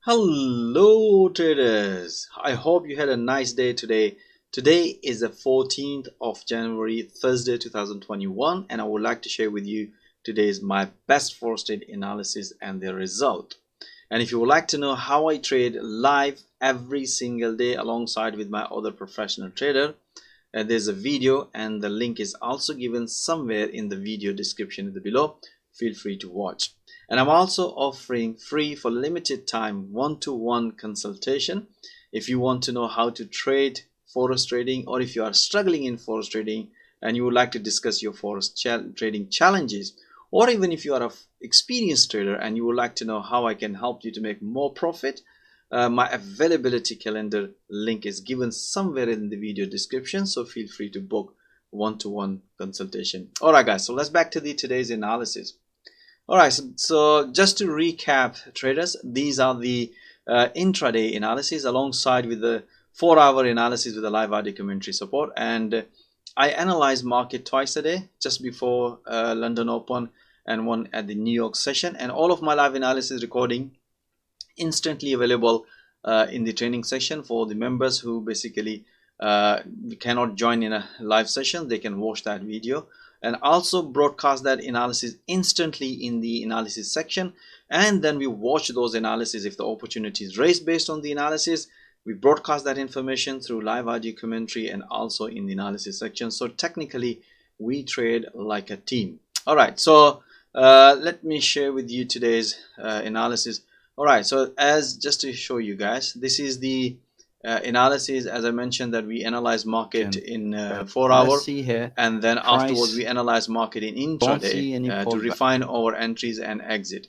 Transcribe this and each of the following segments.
Hello traders, I hope you had a nice day today. Today is the 14th of January, Thursday 2021, and I would like to share with you today's my best forex trade analysis and their result. And if you would like to know how I trade live every single day alongside with my other professional trader, there's a video and the link is also given somewhere in the video description below. Feel free to watch. And I'm also offering free for limited time one-to-one consultation if you want to know how to trade forex trading, or if you are struggling in forex trading and you would like to discuss your forex trading challenges, or even if you are an experienced trader and you would like to know how I can help you to make more profit. My availability calendar link is given somewhere in the video description, so feel free to book one-to-one consultation. All right guys, so let's back to today's analysis. All right, so just to recap traders, these are the intraday analysis alongside with the 4-hour analysis with the live audio commentary support. And I analyze market twice a day, just before London Open and one at the New York session, and all of my live analysis recording instantly available in the training section for the members who basically cannot join in a live session. They can watch that video and also broadcast that analysis instantly in the analysis section, and then we watch those analyses. If the opportunity is raised based on the analysis, we broadcast that information through live audio commentary and also in the analysis section. So technically we trade like a team. All right, so let me share with you today's analysis. All right, so as just to show you guys, this is the analysis. As I mentioned, that we analyze market in 4 hours, and then afterwards we analyze market in intraday to refine our entries and exit.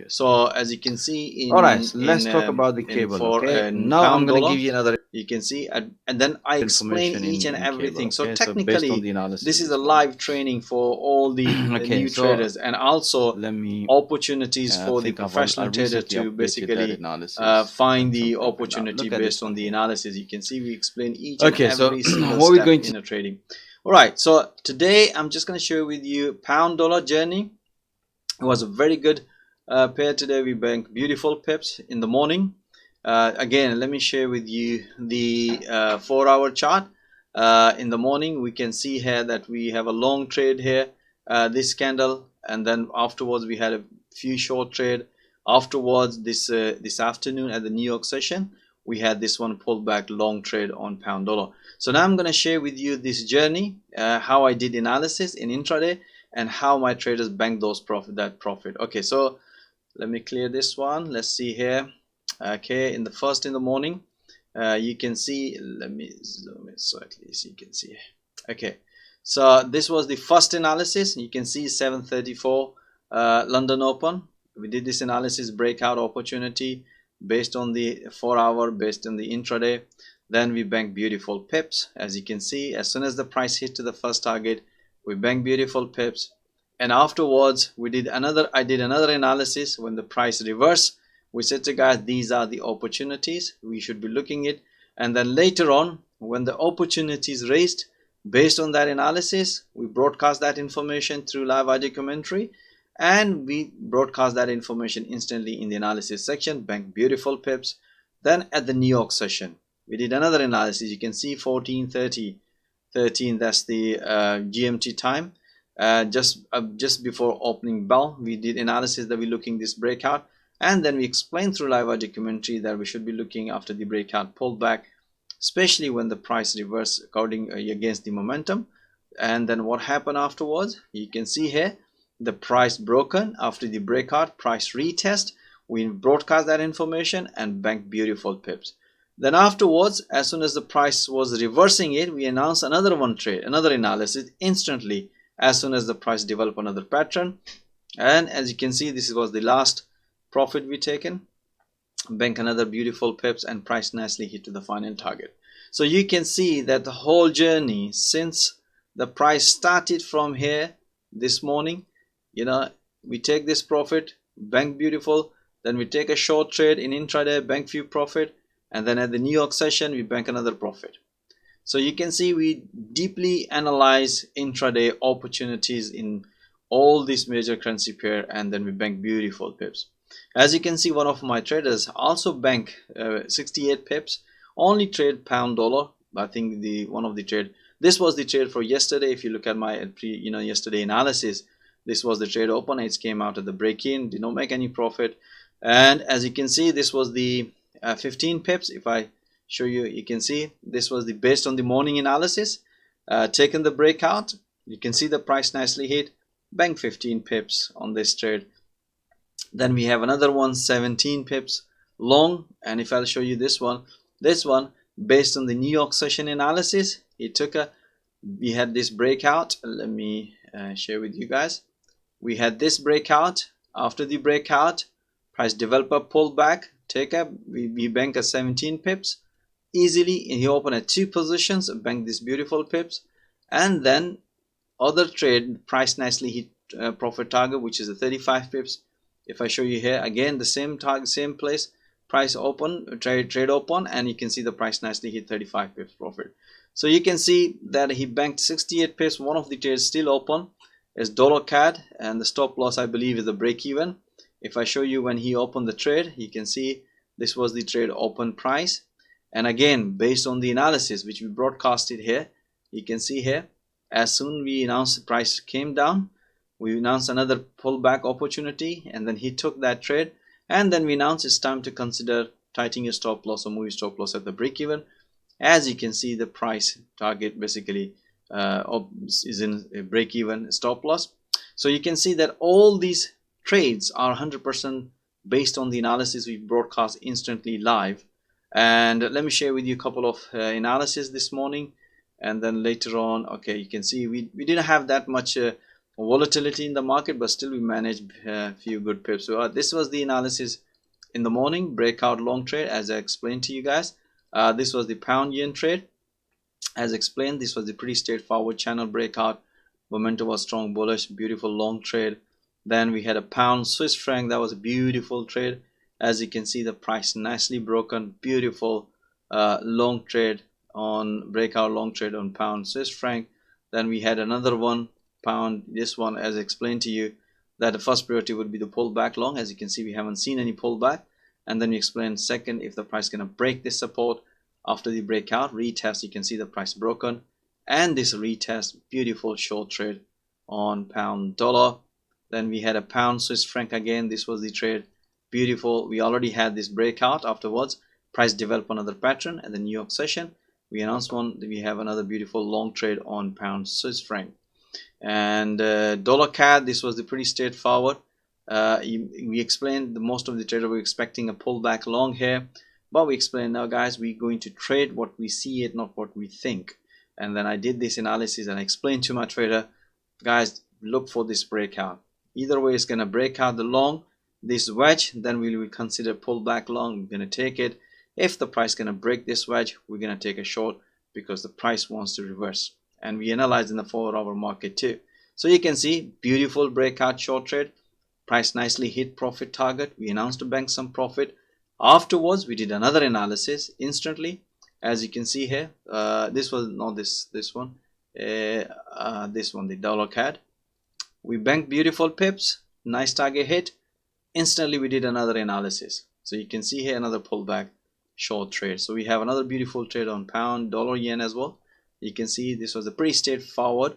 So as you can see in, all right, so let's talk about the cable. Now I'm going to give you another, you can see, and then I explain each and everything. So technically this is a live training for all the new traders, and also opportunities for the professional trader to basically find the opportunity based on the analysis. You can see we explain each and every single step in the trading. All right, so today I'm just going to share with you pound dollar journey. It was a very good pair today. We banked beautiful pips in the morning. Again, let me share with you the 4-hour chart. In the morning we can see here that we have a long trade here, this candle, and then afterwards we had a few short trade. Afterwards this afternoon at the New York session we had this one pullback long trade on pound dollar. So now I'm going to share with you this journey, how I did analysis in intraday and how my traders banked those profit. Okay, so let me clear this one. Let's see here. Okay, in the morning, you can see, let me zoom it so at least you can see. Okay, so this was the first analysis. You can see 7:34 London Open. We did this analysis, breakout opportunity based on the 4-hour, based on the intraday. Then we banked beautiful pips. As you can see, as soon as the price hit to the first target, we banked beautiful pips. And afterwards I did another analysis. When the price reversed, we said to guys, these are the opportunities we should be looking at. And then later on, when the opportunities raised, based on that analysis, we broadcast that information through live audio commentary, and we broadcast that information instantly in the analysis section, bank beautiful pips. Then at the New York session we did another analysis. You can see 14:13, that's the GMT time. Just before opening bell, we did analysis that we're looking this breakout, and then we explained through live audio commentary that we should be looking after the breakout pullback, especially when the price reverse according against the momentum. And then what happened afterwards, you can see here the price broken after the breakout, price retest. We broadcast that information and banked beautiful pips. Then afterwards, as soon as the price was reversing it, we announced another analysis instantly as soon as the price developed another pattern. And as you can see, this was the last profit we taken, bank another beautiful pips, and price nicely hit to the final target. So you can see that the whole journey since the price started from here this morning, we take this profit, bank beautiful, then we take a short trade in intraday, bank few profit, and then at the New York session we bank another profit. So you can see we deeply analyze intraday opportunities in all these major currency pair, and then we bank beautiful pips. As you can see, one of my traders also bank 68 pips, only trade pound dollar. I think one of the trade, this was the trade for yesterday. If you look at my yesterday analysis, this was the trade open. It came out at the break-in, did not make any profit. And as you can see, this was the 15 pips. If I show you, you can see this was the based on the morning analysis, taken the breakout. You can see the price nicely hit, bank 15 pips on this trade. Then we have another one, 17 pips long. And if I'll show you this one based on the New York session analysis, we had this breakout. Let me share with you guys. We had this breakout. After the breakout, price developer pulled back, we bank at 17 pips easily, and he opened at 2 positions, bank these beautiful pips. And then other trade, price nicely hit profit target, which is a 35 pips. If I show you here again, the same target, same place, price open, trade open, and you can see the price nicely hit 35 pips profit. So you can see that he banked 68 pips. One of the trades still open is dollar CAD, and the stop loss I believe is the break even. If I show you when he opened the trade, you can see this was the trade open price. And again, based on the analysis which we broadcasted here, you can see here, as soon we announced the price came down, we announced another pullback opportunity, and then he took that trade, and then we announced it's time to consider tightening your stop loss or move your stop loss at the break even. As you can see, the price target basically is in a break even stop loss. So you can see that all these trades are 100% based on the analysis we broadcast instantly live. And let me share with you a couple of analysis this morning, and then later on, okay, you can see we didn't have that much volatility in the market, but still we managed a few good pips. So this was the analysis in the morning, breakout long trade, as I explained to you guys. This was the pound yen trade. As explained, this was the pretty straightforward channel breakout. Momentum was strong, bullish, beautiful long trade. Then we had a pound Swiss franc. That was a beautiful trade. As you can see, the price nicely broken, beautiful long trade on breakout long trade on pound Swiss franc. Then we had another one, pound, this one, as explained to you, that the first priority would be the pullback long. As you can see, we haven't seen any pullback. And then we explained second, if the price gonna break this support after the breakout retest, you can see the price broken, and this retest, beautiful short trade on pound dollar. Then we had a pound Swiss franc again. This was the trade, beautiful. We already had this breakout. Afterwards, price developed another pattern at the New York session. We announced one. We have another beautiful long trade on pound Swiss franc. And dollar CAD, this was the pretty straightforward. We explained most of the trader were expecting a pullback long here, but we explained, now guys, we're going to trade what we see it, not what we think. And then I did this analysis and I explained to my trader, guys, look for this breakout. Either way, it's going to break out the long, this wedge, then we will consider pullback long. We're going to take it. If the price going to break this wedge, we're going to take a short because the price wants to reverse. And we analyze in the 4-hour market too. So you can see beautiful breakout short trade. Price nicely hit profit target. We announced to bank some profit. Afterwards, we did another analysis instantly. As you can see here, this was not this one, this one, the dollar CAD. We banked beautiful pips, nice target hit. Instantly, we did another analysis. So you can see here another pullback short trade. So we have another beautiful trade on pound, dollar, yen as well. You can see this was a pretty straightforward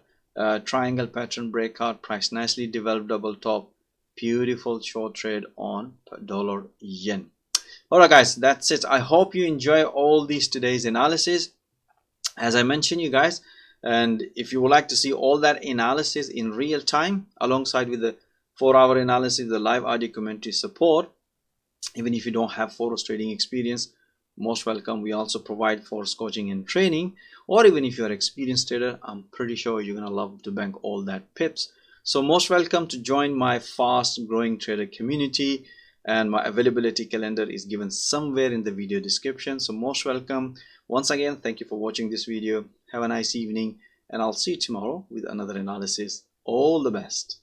triangle pattern breakout. Price nicely developed double top. Beautiful short trade on dollar yen. Alright guys, that's it. I hope you enjoy all these today's analysis. As I mentioned you guys, and if you would like to see all that analysis in real time alongside with the 4-hour analysis, the live audio commentary support, even if you don't have Forex trading experience, most welcome. We also provide Forex coaching and training, or even if you're an experienced trader, I'm pretty sure you're gonna love to bank all that pips. So most welcome to join my fast growing trader community, and my availability calendar is given somewhere in the video description. So most welcome. Once again, thank you for watching this video. Have a nice evening, and I'll see you tomorrow with another analysis. All the best.